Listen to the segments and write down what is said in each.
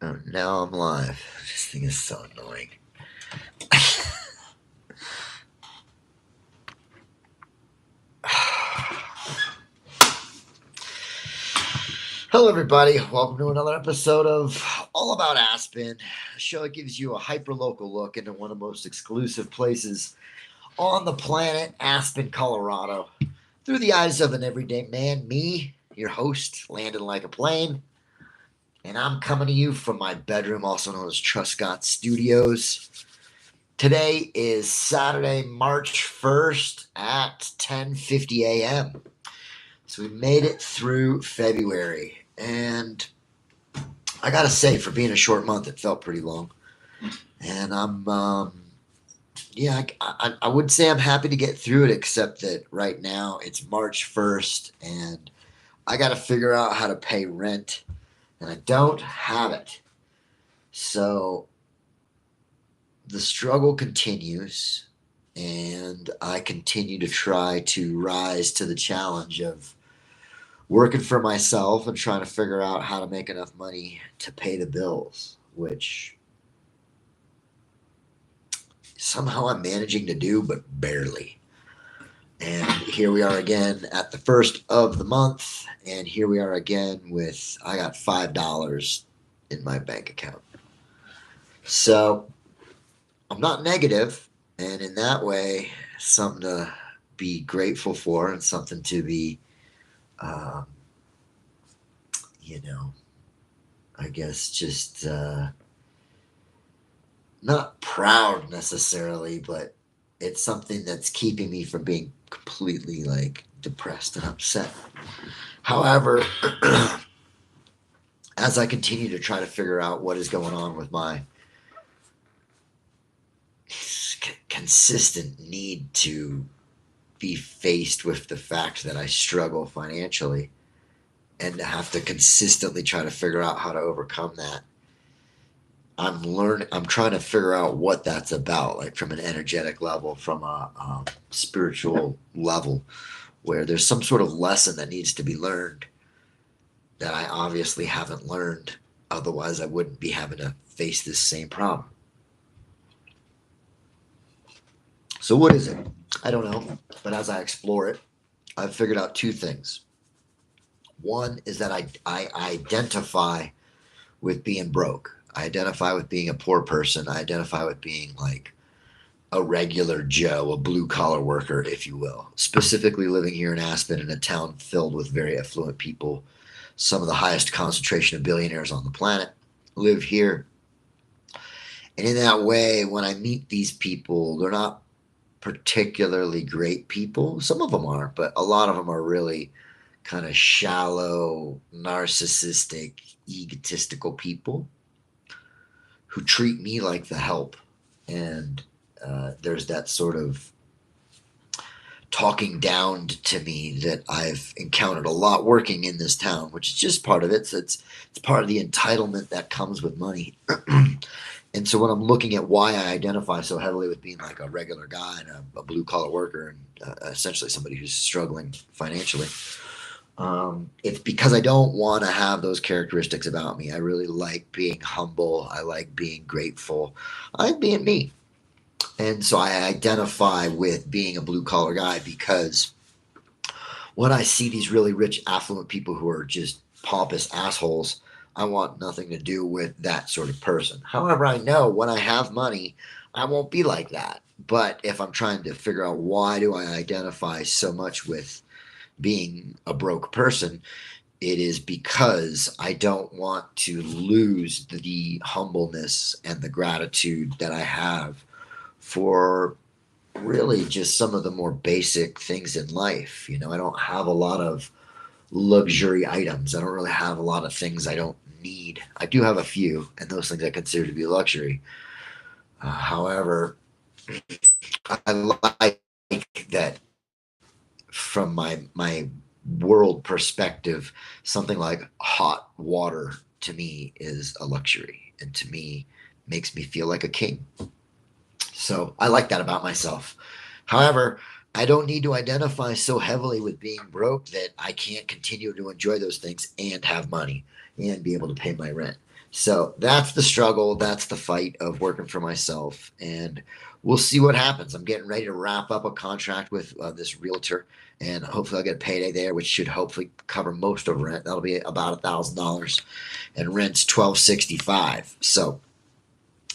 Oh, now I'm live. This thing is so annoying. Hello, everybody. Welcome to another episode of All About Aspen, a show that gives you a hyper-local look into one of the most exclusive places on the planet, Aspen, Colorado, through the eyes of an everyday man, me, your host, Landon Like a Plane, and I'm coming to you from my bedroom, also known as Truscott Studios. Today is Saturday, March 1st at 10:50 a.m. So we made it through February, and I gotta say, for being a short month, it felt pretty long. And I would say I'm happy to get through it, except that right now it's March 1st, and I gotta figure out how to pay rent, and I don't have it. So the struggle continues, and I continue to try to rise to the challenge of working for myself and trying to figure out how to make enough money to pay the bills, which somehow I'm managing to do, but barely. And here we are again at the first of the month, and here we are again with I got $5 in my bank account. So I'm not negative, and in that way, something to be grateful for and something to be, um, you know, I guess just not proud necessarily, but it's something that's keeping me from being completely like depressed and upset. However, as I continue to try to figure out what is going on with my consistent need to be faced with the fact that I struggle financially and to have to consistently try to figure out how to overcome that, I'm trying to figure out what that's about, like from an energetic level, from a spiritual level, where there's some sort of lesson that needs to be learned that I obviously haven't learned. Otherwise, I wouldn't be having to face this same problem. So, what is it? I don't know. But as I explore it, I've figured out two things. One is that I identify with being broke. I identify with being a poor person. I identify with being like a regular Joe, a blue collar worker, if you will. Specifically living here in Aspen, in a town filled with very affluent people, some of the highest concentration of billionaires on the planet live here. And in that way, when I meet these people, they're not particularly great people. Some of them are, but a lot of them are really kind of shallow, narcissistic, egotistical people who treat me like the help. And there's that sort of talking down to me that I've encountered a lot working in this town, which is just part of it. So it's part of the entitlement that comes with money. And so when I'm looking at why I identify so heavily with being like a regular guy and a blue collar worker and essentially somebody who's struggling financially, it's because I don't want to have those characteristics about me. I really like being humble. I like being grateful. I like being me. And so I identify with being a blue collar guy because when I see these really rich, affluent people who are just pompous assholes, I want nothing to do with that sort of person. However, I know when I have money, I won't be like that. But if I'm trying to figure out why do I identify so much with being a broke person, it is because I don't want to lose the humbleness and the gratitude that I have for really just some of the more basic things in life. You know, I don't have a lot of luxury items. I don't really have a lot of things I don't need. I do have a few, and those things I consider to be luxury. However, I like that from my world perspective, something like hot water to me is a luxury, and to me makes me feel like a king. So I like that about myself. However, I don't need to identify so heavily with being broke that I can't continue to enjoy those things and have money and be able to pay my rent. So that's the struggle. That's the fight of working for myself. And we'll see what happens. I'm getting ready to wrap up a contract with this realtor, and hopefully I'll get a payday there, which should hopefully cover most of rent. That'll be about $1,000, and rent's $1,265. So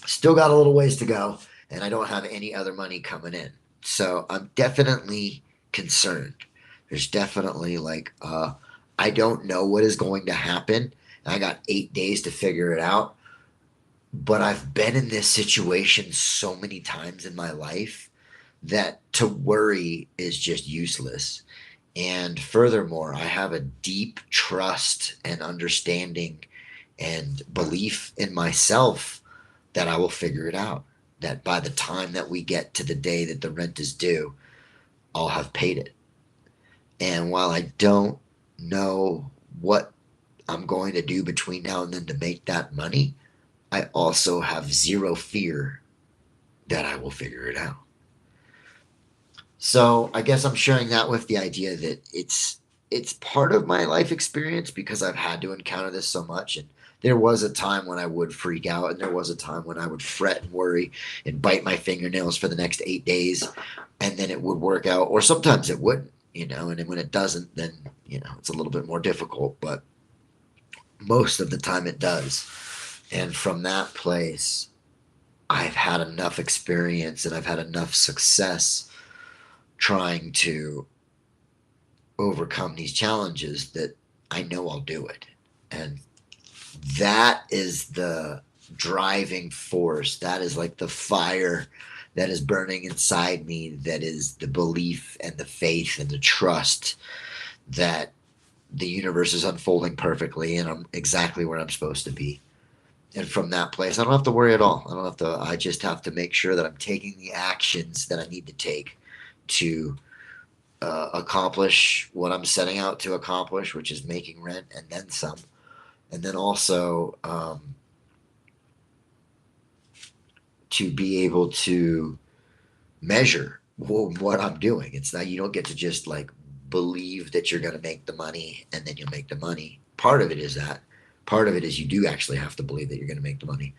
still got a little ways to go, and I don't have any other money coming in. So I'm definitely concerned. There's definitely like, I don't know what is going to happen. I got 8 days to figure it out. But I've been in this situation so many times in my life that to worry is just useless. And furthermore, I have a deep trust and understanding and belief in myself that I will figure it out. That by the time that we get to the day that the rent is due, I'll have paid it. And while I don't know what I'm going to do between now and then to make that money, I also have zero fear that I will figure it out. So I guess I'm sharing that with the idea that it's part of my life experience because I've had to encounter this so much. And there was a time when I would freak out, and there was a time when I would fret and worry and bite my fingernails for the next 8 days, and then it would work out, or sometimes it wouldn't, and then when it doesn't, then it's a little bit more difficult, but most of the time it does. And from that place, I've had enough experience and I've had enough success trying to overcome these challenges that I know I'll do it. And that is the driving force. That is like the fire that is burning inside me. That is the belief and the faith and the trust that the universe is unfolding perfectly and I'm exactly where I'm supposed to be. And from that place, I don't have to worry at all. I just have to make sure that I'm taking the actions that I need to take to accomplish what I'm setting out to accomplish, which is making rent and then some. And then also to be able to measure what I'm doing. It's not, you don't get to just like believe that you're going to make the money and then you'll make the money. Part of it is that. Part of it is you do actually have to believe that you're going to make the money.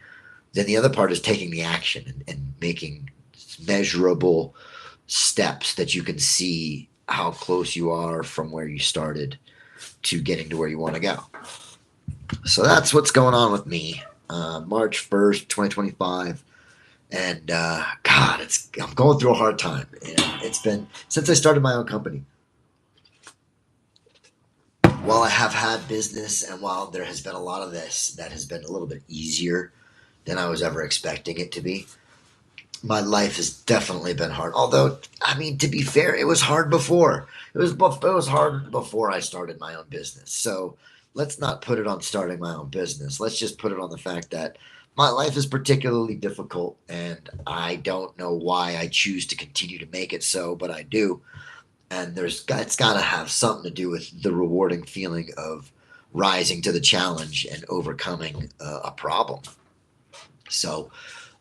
Then the other part is taking the action and making measurable steps that you can see how close you are from where you started to getting to where you want to go. So that's what's going on with me. March 1st, 2025. And God, I'm going through a hard time. And it's been since I started my own company. While I have had business and while there has been a lot of this that has been a little bit easier than I was ever expecting it to be, my life has definitely been hard. Although, I mean, to be fair, it was hard before. It was hard before I started my own business. So let's not put it on starting my own business. Let's just put it on the fact that my life is particularly difficult, and I don't know why I choose to continue to make it so, but I do. And it's got to have something to do with the rewarding feeling of rising to the challenge and overcoming a problem. So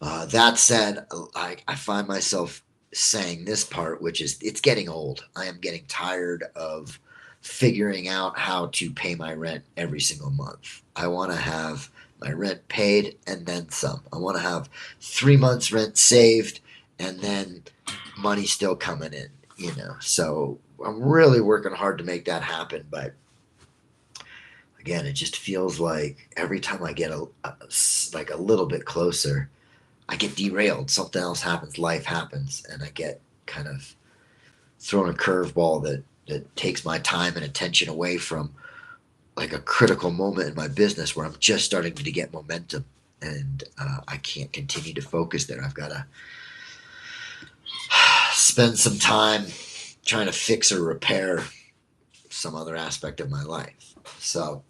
that said, I find myself saying this part, which is it's getting old. I am getting tired of figuring out how to pay my rent every single month. I want to have my rent paid and then some. I want to have 3 months rent saved and then money still coming in. So I'm really working hard to make that happen. But again, it just feels like every time I get like a little bit closer, I get derailed. Something else happens. Life happens, and I get kind of thrown a curveball that takes my time and attention away from like a critical moment in my business where I'm just starting to get momentum, and I can't continue to focus there. I've got to spend some time trying to fix or repair some other aspect of my life. So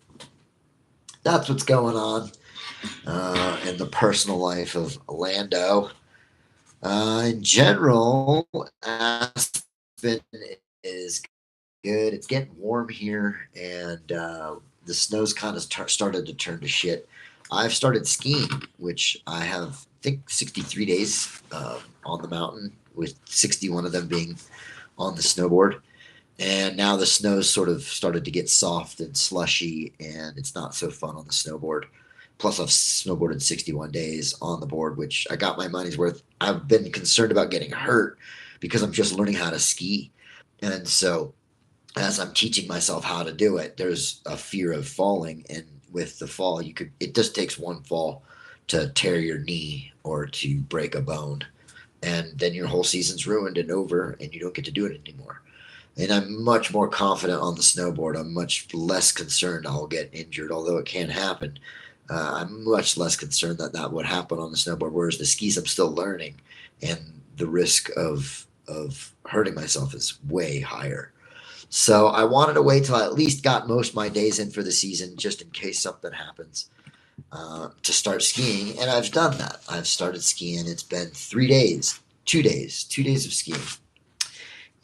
that's what's going on in the personal life of Lando. In general, Aspen is good. It's getting warm here, and the snow's kind of started to turn to shit. I've started skiing, which I have, I think, 63 days on the mountain, with 61 of them being on the snowboard. And now the snow's sort of started to get soft and slushy, and it's not so fun on the snowboard. Plus, I've snowboarded 61 days on the board, which I got my money's worth. I've been concerned about getting hurt because I'm just learning how to ski. And so, as I'm teaching myself how to do it, there's a fear of falling. And with the fall, it just takes one fall to tear your knee or to break a bone. And then your whole season's ruined and over, and you don't get to do it anymore. And I'm much more confident on the snowboard. I'm much less concerned I'll get injured, although it can happen. I'm much less concerned that that would happen on the snowboard. Whereas the skis, I'm still learning, and the risk of hurting myself is way higher. So I wanted to wait till I at least got most of my days in for the season, just in case something happens, to start skiing. And I've done that. I've started skiing. It's been 3 days, 2 days of skiing.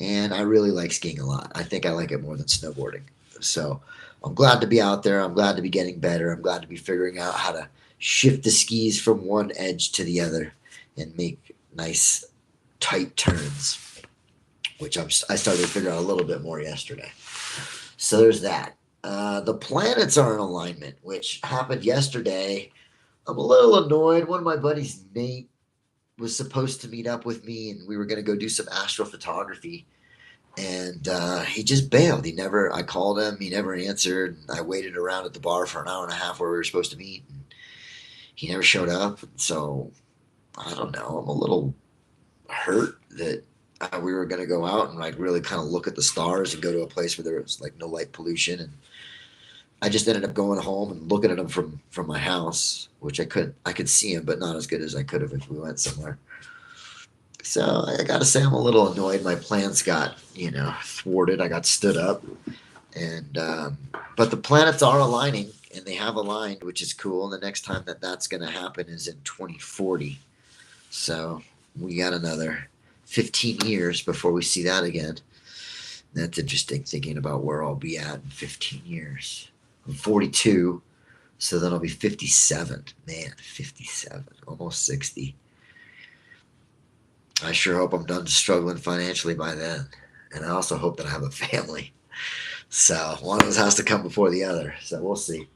And I really like skiing a lot. I think I like it more than snowboarding. So I'm glad to be out there. I'm glad to be getting better. I'm glad to be figuring out how to shift the skis from one edge to the other and make nice, tight turns, which I started to figure out a little bit more yesterday. So there's that. The planets are in alignment, which happened yesterday. I'm a little annoyed. One of my buddies, Nate, was supposed to meet up with me, and we were going to go do some astrophotography. And he just bailed. I called him. He never answered. I waited around at the bar for an hour and a half where we were supposed to meet. And he never showed up. So I don't know. I'm a little hurt that we were going to go out and like really kind of look at the stars and go to a place where there was like no light pollution. And I just ended up going home and looking at them from my house, which I could see him, but not as good as I could have if we went somewhere. So I got to say I'm a little annoyed. My plans got, thwarted. I got stood up. And but the planets are aligning, and they have aligned, which is cool. And the next time that's going to happen is in 2040. So we got another 15 years before we see that again. That's interesting, thinking about where I'll be at in 15 years. I'm 42, so then I'll be 57. Man, 57, almost 60. I sure hope I'm done struggling financially by then. And I also hope that I have a family. So one of us has to come before the other. So we'll see.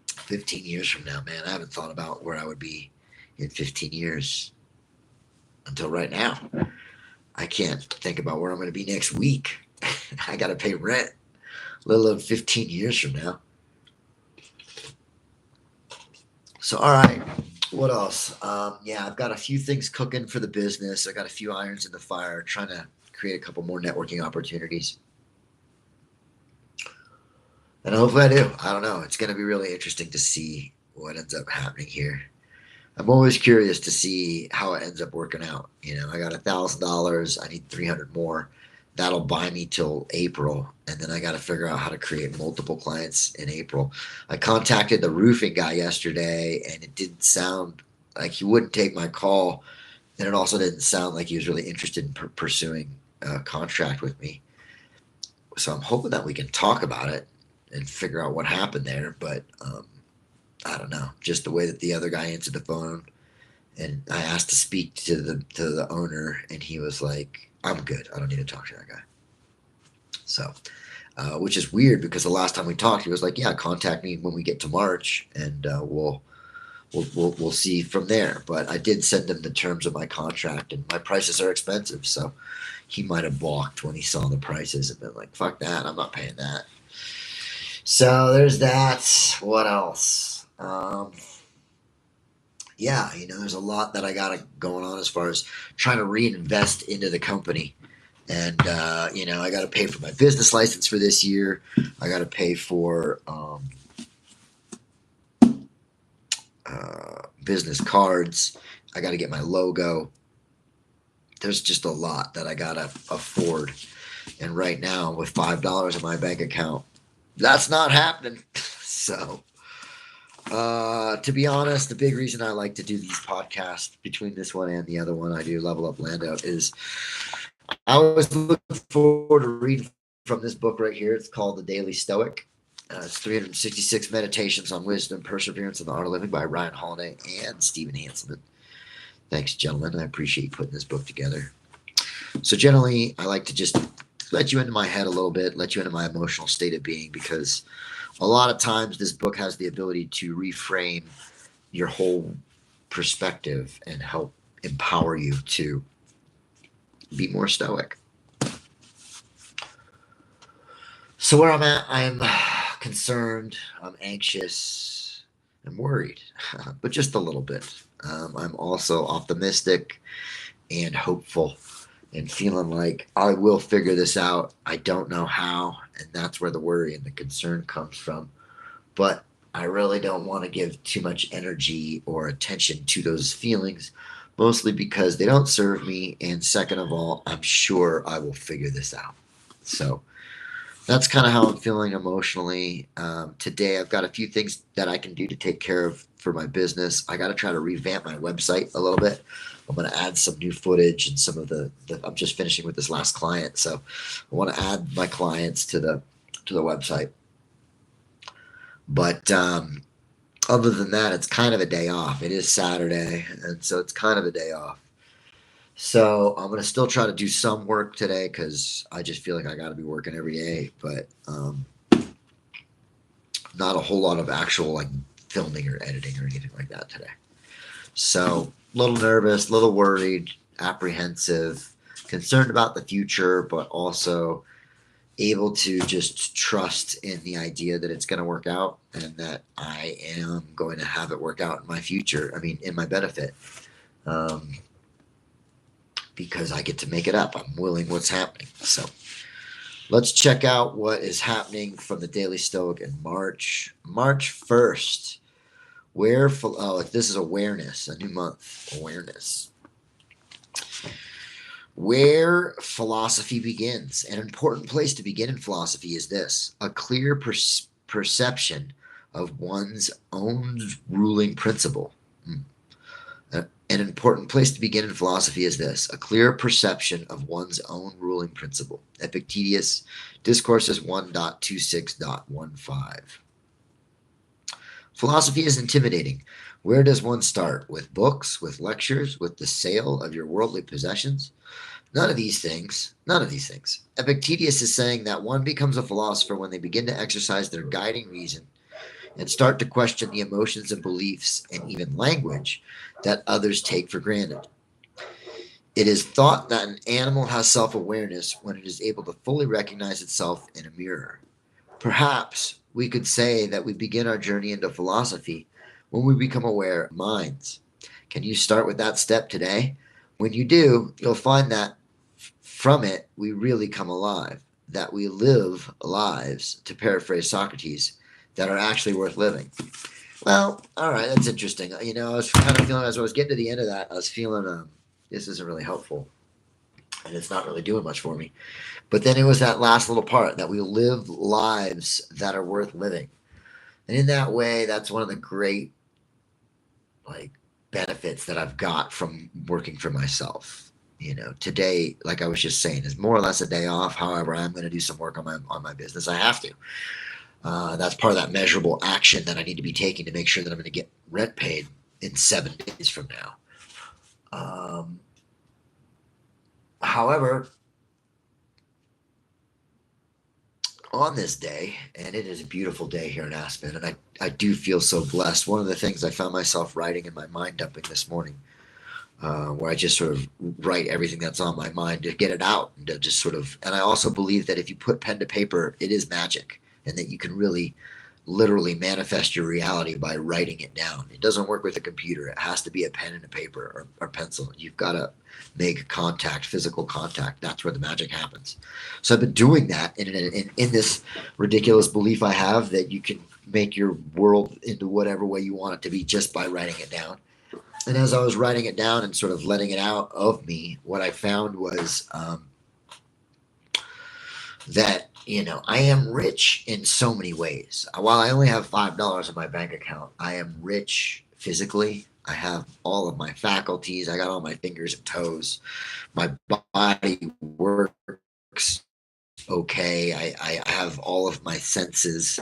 15 years from now, man, I haven't thought about where I would be in 15 years until right now. I can't think about where I'm going to be next week. I got to pay rent, let alone 15 years from now. So, all right. What else? I've got a few things cooking for the business. I got a few irons in the fire, trying to create a couple more networking opportunities. And hopefully I do. I don't know. It's going to be really interesting to see what ends up happening here. I'm always curious to see how it ends up working out. I got $1,000. I need 300 more. That'll buy me till April. And then I got to figure out how to create multiple clients in April. I contacted the roofing guy yesterday, and it didn't sound like he wouldn't take my call. And it also didn't sound like he was really interested in pursuing a contract with me. So I'm hoping that we can talk about it and figure out what happened there. But I don't know. Just the way that the other guy answered the phone, and I asked to speak to the owner, and he was like, I'm good. I don't need to talk to that guy. So, which is weird because the last time we talked, he was like, yeah, contact me when we get to March, and we'll see from there. But I did send him the terms of my contract, and my prices are expensive. So he might have balked when he saw the prices and been like, fuck that. I'm not paying that. So there's that. What else? There's a lot that I got going on as far as trying to reinvest into the company. And, I got to pay for my business license for this year. I got to pay for business cards. I got to get my logo. There's just a lot that I got to afford. And right now, with $5 in my bank account, that's not happening. So, to be honest, the big reason I like to do these podcasts between this one and the other one I do, Level Up Lando, is I was looking forward to reading from this book right here. It's called The Daily Stoic. It's 366 Meditations on Wisdom, Perseverance, and the Art of Living by Ryan Holiday and Stephen Hanselman. Thanks, gentlemen. I appreciate putting this book together. So generally, I like to just let you into my head a little bit, let you into my emotional state of being, because a lot of times this book has the ability to reframe your whole perspective and help empower you to be more stoic. So where I'm at, I'm concerned, I'm anxious, I'm worried, but just a little bit. I'm also optimistic and hopeful and feeling like I will figure this out. I don't know how, and that's where the worry and the concern comes from. But I really don't want to give too much energy or attention to those feelings, mostly because they don't serve me. And second of all, I'm sure I will figure this out. So that's kind of how I'm feeling emotionally. Today, I've got a few things that I can do to take care of for my business. I got to try to revamp my website a little bit. I'm going to add some new footage and some of I'm just finishing with this last client, so I want to add my clients to the website. But other than that, it's kind of a day off. It is Saturday, and so it's kind of a day off. So I'm gonna still try to do some work today because I just feel like I got to be working every day, but not a whole lot of actual like filming or editing or anything like that today. So a little nervous, a little worried, apprehensive, concerned about the future, but also able to just trust in the idea that it's going to work out and that I am going to have it work out in my future. I mean, in my benefit. Because I get to make it up. I'm willing what's happening. So let's check out what is happening from the Daily Stoic in March. March 1st. This is awareness, a new month. Awareness. Where philosophy begins. An important place to begin in philosophy is this: a clear perception of one's own ruling principle. An important place to begin in philosophy is this: a clear perception of one's own ruling principle. Epictetus, Discourses 1.26.15. Philosophy is intimidating. Where does one start? With books, with lectures, with the sale of your worldly possessions? None of these things. None of these things. Epictetus is saying that one becomes a philosopher when they begin to exercise their guiding reason and start to question the emotions and beliefs and even language that others take for granted. It is thought that an animal has self-awareness when it is able to fully recognize itself in a mirror. Perhaps we could say that we begin our journey into philosophy when we become aware of minds. Can you start with that step today? When you do, you'll find that from it we really come alive, that we live lives, to paraphrase Socrates, that are actually worth living. Well, all right, that's interesting. I was kind of feeling, as I was getting to the end of that, I was feeling this isn't really helpful, and it's not really doing much for me. But then it was that last little part, that we live lives that are worth living. And in that way, that's one of the great benefits that I've got from working for myself. Today, like I was just saying, is more or less a day off. However, I'm going to do some work on my business. I have to. That's part of that measurable action that I need to be taking to make sure that I'm going to get rent paid in 7 days from now. However, on this day, and it is a beautiful day here in Aspen, and I do feel so blessed. One of the things I found myself writing in my mind dumping this morning, where I just sort of write everything that's on my mind to get it out, and to just sort of, and I also believe that if you put pen to paper, it is magic, and that you can really literally manifest your reality by writing it down. It doesn't work with a computer. It has to be a pen and a paper or pencil. You've got to make contact, physical contact. That's where the magic happens. So I've been doing that in this ridiculous belief I have that you can make your world into whatever way you want it to be just by writing it down. And as I was writing it down and sort of letting it out of me, what I found was that I am rich in so many ways. While I only have $5 in my bank account, I am rich physically. I have all of my faculties. I got all my fingers and toes. My body works okay. I have all of my senses.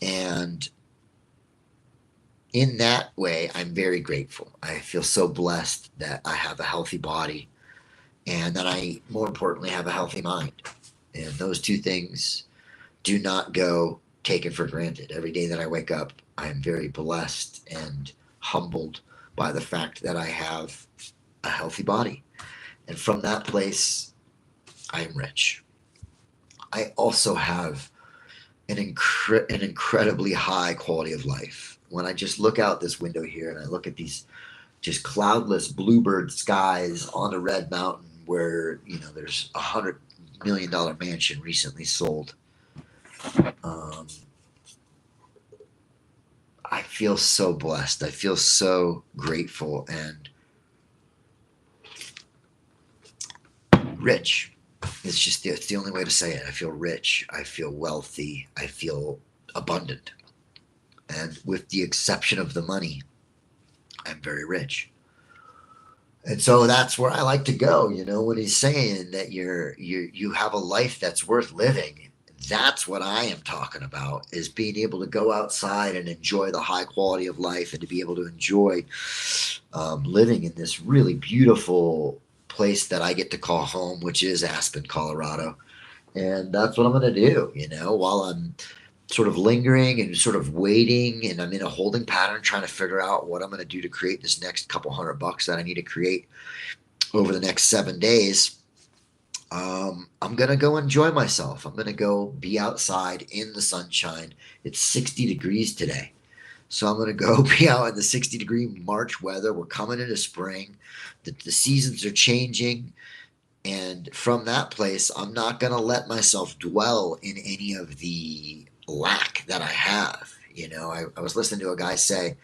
And in that way, I'm very grateful. I feel so blessed that I have a healthy body and that I, more importantly, have a healthy mind. And those two things do not go taken for granted. Every day that I wake up, I am very blessed and humbled by the fact that I have a healthy body. And from that place, I am rich. I also have an incredibly high quality of life. When I just look out this window here and I look at these just cloudless bluebird skies on a red mountain where, there's $100 million mansion recently sold. Um, I feel so blessed. I feel so grateful and rich. It's the only way to say it. I feel rich. I feel wealthy. I feel abundant. And with the exception of the money, I'm very rich. And so that's where I like to go, when he's saying that you have a life that's worth living. That's what I am talking about, is being able to go outside and enjoy the high quality of life, and to be able to enjoy living in this really beautiful place that I get to call home, which is Aspen, Colorado. And that's what I'm going to do, while I'm sort of lingering and sort of waiting, and I'm in a holding pattern trying to figure out what I'm going to do to create this next couple $100 that I need to create over the next 7 days. I'm going to go enjoy myself. I'm going to go be outside in the sunshine. It's 60 degrees today. So I'm going to go be out in the 60-degree March weather. We're coming into spring. The seasons are changing. And from that place, I'm not going to let myself dwell in any of the lack that I have. I was listening to a guy say,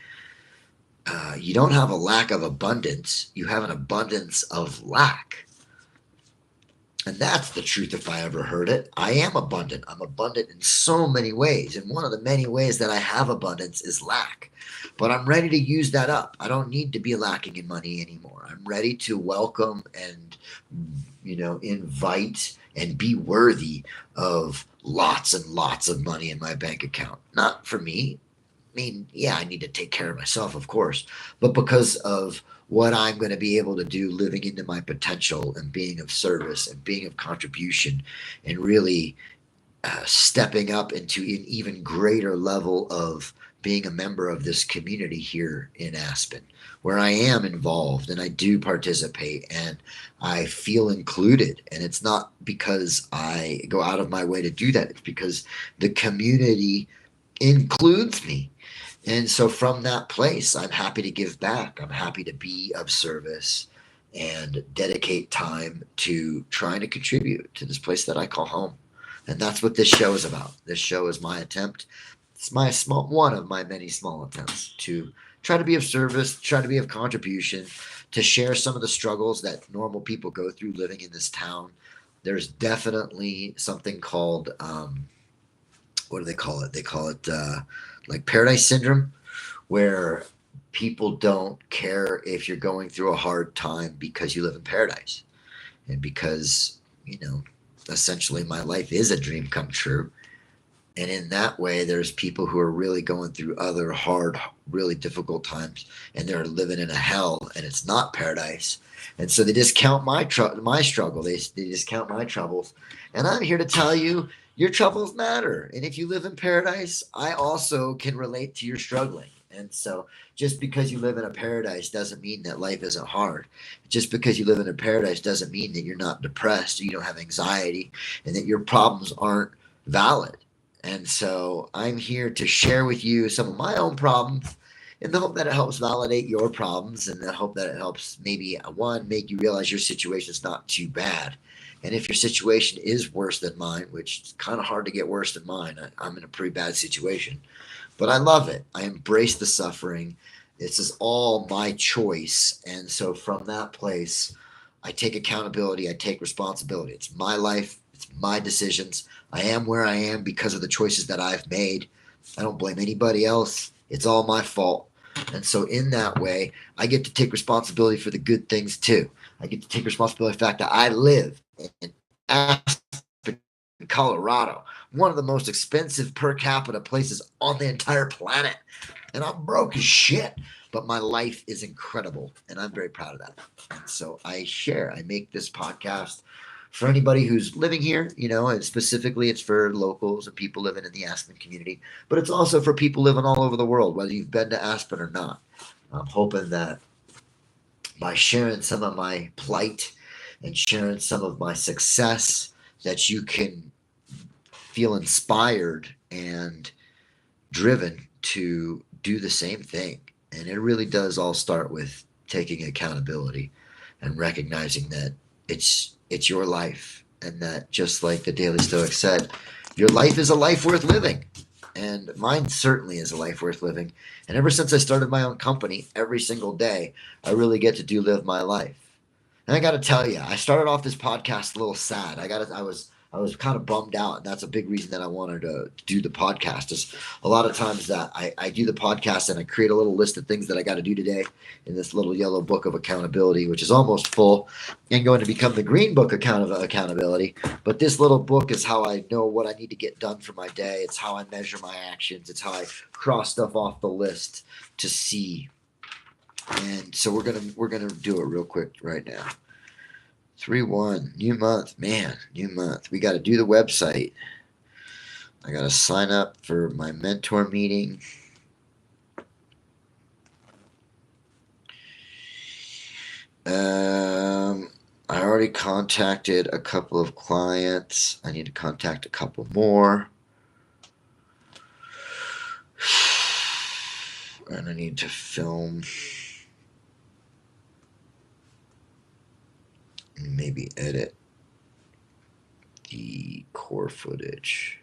you don't have a lack of abundance, you have an abundance of lack. And that's the truth if I ever heard it. I am abundant. I'm abundant in so many ways. And one of the many ways that I have abundance is lack. But I'm ready to use that up. I don't need to be lacking in money anymore. I'm ready to welcome and, invite and be worthy of lots and lots of money in my bank account. Not for me. I mean, yeah, I need to take care of myself, of course, but because of what I'm going to be able to do living into my potential and being of service and being of contribution, and really stepping up into an even greater level of being a member of this community here in Aspen, where I am involved and I do participate and I feel included. And it's not because I go out of my way to do that, it's because the community includes me. And so from that place, I'm happy to give back. I'm happy to be of service and dedicate time to trying to contribute to this place that I call home. And that's what this show is about. This show is my attempt. It's one of my many small attempts to try to be of service, try to be of contribution, to share some of the struggles that normal people go through living in this town. There's definitely something called, what do they call it? They call it like paradise syndrome, where people don't care if you're going through a hard time because you live in paradise. And because, essentially my life is a dream come true. And in that way, there's people who are really going through other hard, really difficult times, and they're living in a hell, and it's not paradise. And so they discount my struggle. They discount my troubles. And I'm here to tell you, your troubles matter. And if you live in paradise, I also can relate to your struggling. And so just because you live in a paradise doesn't mean that life isn't hard. Just because you live in a paradise doesn't mean that you're not depressed, or you don't have anxiety, and that your problems aren't valid. And so I'm here to share with you some of my own problems in the hope that it helps validate your problems, and the hope that it helps maybe, one, make you realize your situation is not too bad. And if your situation is worse than mine, which is kind of hard to get worse than mine, I'm in a pretty bad situation, but I love it. I embrace the suffering. This is all my choice. And so from that place, I take accountability. I take responsibility. It's my life. It's my decisions. I am where I am because of the choices that I've made. I don't blame anybody else. It's all my fault. And so in that way, I get to take responsibility for the good things too. I get to take responsibility for the fact that I live in Aspen, Colorado, one of the most expensive per capita places on the entire planet. And I'm broke as shit. but my life is incredible, and I'm very proud of that. And so I make this podcast for anybody who's living here, and specifically it's for locals and people living in the Aspen community, but it's also for people living all over the world, whether you've been to Aspen or not. I'm hoping that by sharing some of my plight and sharing some of my success, that you can feel inspired and driven to do the same thing. And it really does all start with taking accountability and recognizing that it's your life, and that, just like the Daily Stoic said, your life is a life worth living. And mine certainly is a life worth living. And ever since I started my own company, every single day I really get to live my life. And I got to tell you, I started off this podcast a little sad. I was kind of bummed out, and that's a big reason that I wanted to do the podcast. Is a lot of times that I do the podcast and I create a little list of things that I got to do today in this little yellow book of accountability, which is almost full and going to become the green book of accountability. But this little book is how I know what I need to get done for my day. It's how I measure my actions. It's how I cross stuff off the list to see. And so we're gonna do it real quick right now. 3-1, new month, man, new month. We got to do the website. I got to sign up for my mentor meeting. I already contacted a couple of clients. I need to contact a couple more. And I need to film. Maybe edit the core footage.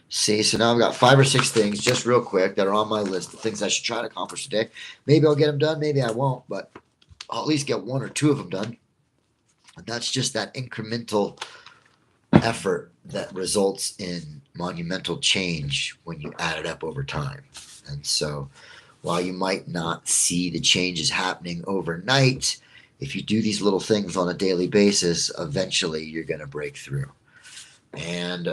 See, so now I've got 5 or 6 things just real quick that are on my list of things I should try to accomplish today. Maybe I'll get them done, maybe I won't, but I'll at least get 1 or 2 of them done. And that's just that incremental effort that results in monumental change when you add it up over time. And so while you might not see the changes happening overnight, if you do these little things on a daily basis, eventually you're going to break through. And,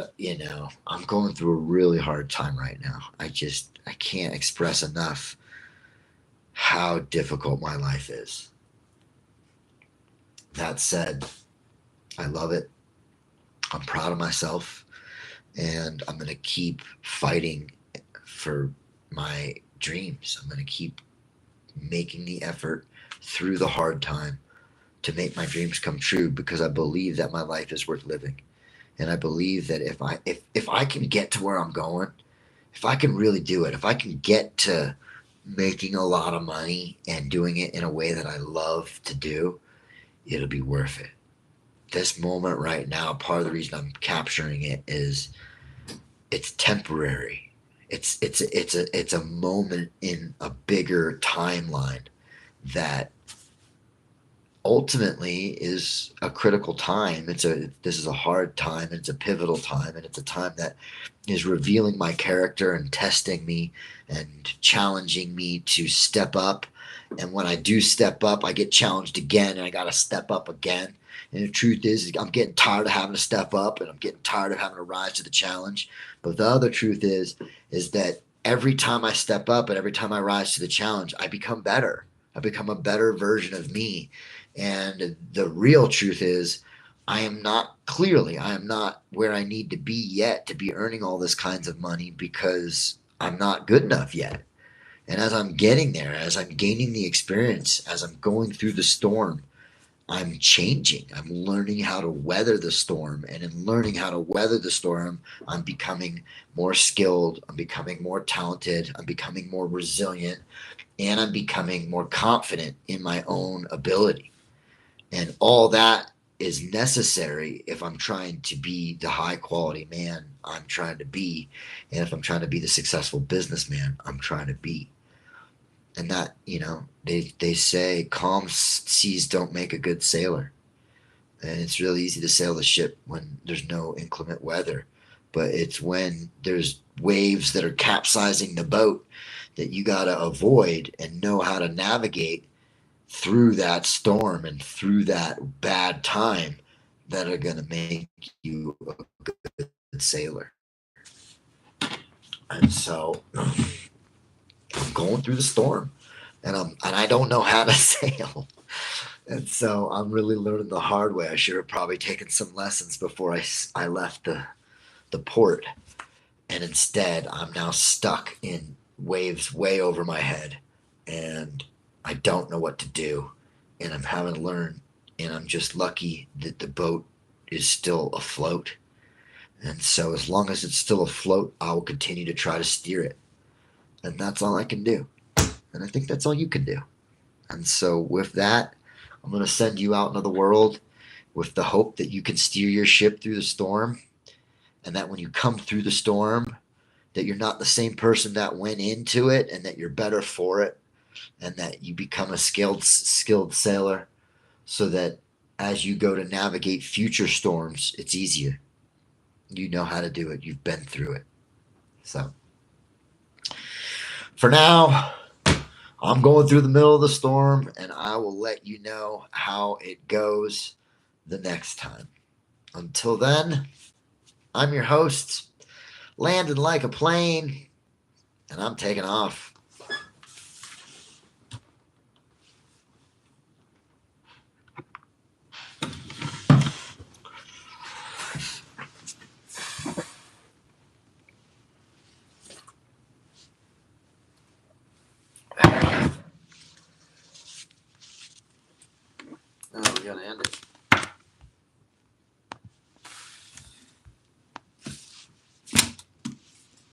I'm going through a really hard time right now. I can't express enough how difficult my life is. That said, I love it. I'm proud of myself, and I'm going to keep fighting for my dreams. I'm going to keep making the effort through the hard time to make my dreams come true, because I believe that my life is worth living. And I believe that if I can get to where I'm going, if I can really do it, if I can get to making a lot of money and doing it in a way that I love to do, it'll be worth it. This moment right now, part of the reason I'm capturing it is it's temporary. It's a moment in a bigger timeline that ultimately is a critical time. This is a hard time, and it's a pivotal time, and it's a time that is revealing my character and testing me and challenging me to step up. And when I do step up, I get challenged again, and I got to step up again. And the truth is, I'm getting tired of having to step up, and I'm getting tired of having to rise to the challenge. But the other truth is that every time I step up and every time I rise to the challenge, I become better. I become a better version of me. And the real truth is, I am not where I need to be yet to be earning all this kinds of money, because I'm not good enough yet. And as I'm getting there, as I'm gaining the experience, as I'm going through the storm, I'm changing. I'm learning how to weather the storm. And in learning how to weather the storm, I'm becoming more skilled. I'm becoming more talented. I'm becoming more resilient. And I'm becoming more confident in my own ability. And all that is necessary if I'm trying to be the high quality man I'm trying to be, and if I'm trying to be the successful businessman I'm trying to be. And that, they say calm seas don't make a good sailor. And it's really easy to sail the ship when there's no inclement weather. But it's when there's waves that are capsizing the boat that you got to avoid and know how to navigate through that storm and through that bad time that are going to make you a good sailor. And so I'm going through the storm, and I don't know how to sail. And so I'm really learning the hard way. I should have probably taken some lessons before I left the port. And instead, I'm now stuck in waves way over my head. And I don't know what to do. And I'm having to learn. And I'm just lucky that the boat is still afloat. And so, as long as it's still afloat, I will continue to try to steer it. And that's all I can do. And I think that's all you can do. And so, with that, I'm going to send you out into the world with the hope that you can steer your ship through the storm, and that when you come through the storm, that you're not the same person that went into it, and that you're better for it, and that you become a skilled sailor, so that as you go to navigate future storms, it's easier. You know how to do it. You've been through it. So for now, I'm going through the middle of the storm, and I will let you know how it goes the next time. Until then, I'm your host, Landon Like a Plane, and I'm taking off. Oh, we gotta end it.